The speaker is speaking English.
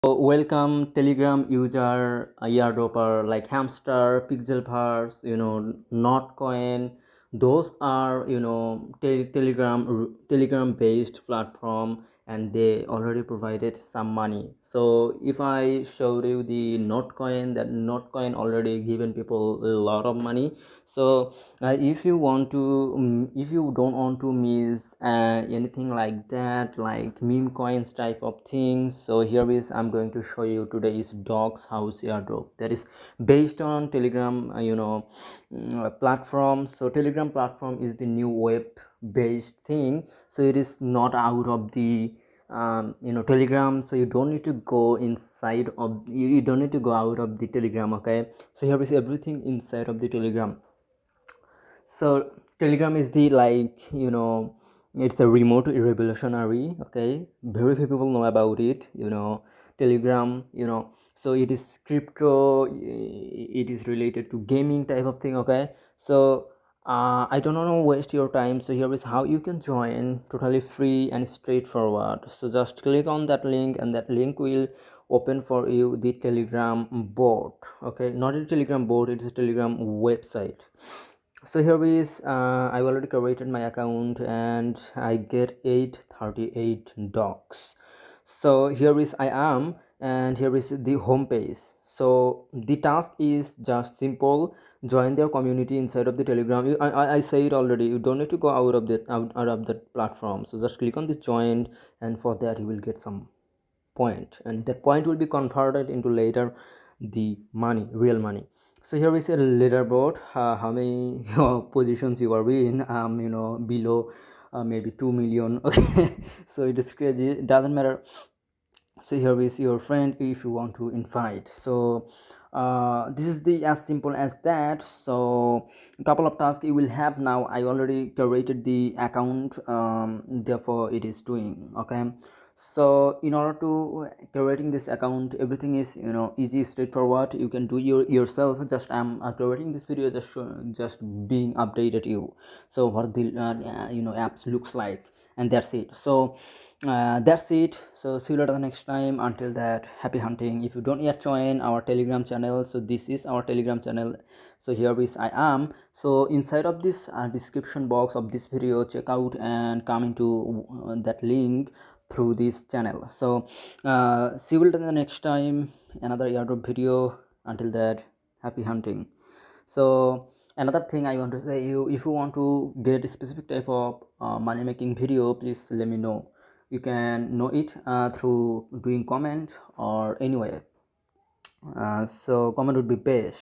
So welcome Telegram user, airdropper like Hamster, Pixelverse, Notcoin. Those are Telegram based platform, and they already provided some money. So if I showed you the Notcoin, that Notcoin already given people a lot of money. So if you don't want to miss anything like that, like meme coins type of things, so here is I'm going to show you today is Dogs House Airdrop, that is based on Telegram platform. So Telegram platform is the new web based thing, so it is not out of the Telegram, so you don't need to go inside of you don't need to go out of the Telegram. Okay, so here is everything inside of the Telegram. So Telegram is the it's a remote revolutionary. Okay, very few people know about it. Telegram. So it is crypto. It is related to gaming type of thing. Okay, so I don't want to waste your time. So here is how you can join, totally free and straightforward. So just click on that link, and that link will open for you the Telegram bot. Okay, not a Telegram bot, it's a Telegram website. So here is I already created my account, and I get 838 dogs. So here is I am, and here is the home page. So the task is just simple: join their community inside of the Telegram. I say it already, you don't need to go out of that platform. So just click on this join, and for that you will get some point, and that point will be converted into later the money, real money. So here is a leaderboard, how many positions you are in, below maybe 2 million. Okay, so it is crazy, it doesn't matter. So here is your friend if you want to invite. So this is the as simple as that. So a couple of tasks you will have now. I already created the account, therefore it is doing. Okay, so in order to creating this account, everything is easy, straightforward. You can do yourself. Just I'm creating this video, just being updated you, so what the apps looks like, and that's it. So that's it. So see you later the next time. Until that, happy hunting. If you don't yet join our Telegram channel, so this is our Telegram channel. So here is I am. So inside of this description box of this video, check out and come into that link through this channel. So see you later the next time, another airdrop video. Until that, happy hunting. So another thing I want to say, you if you want to get a specific type of money making video, please let me know. You can know it through doing comment or anywhere. So comment would be best.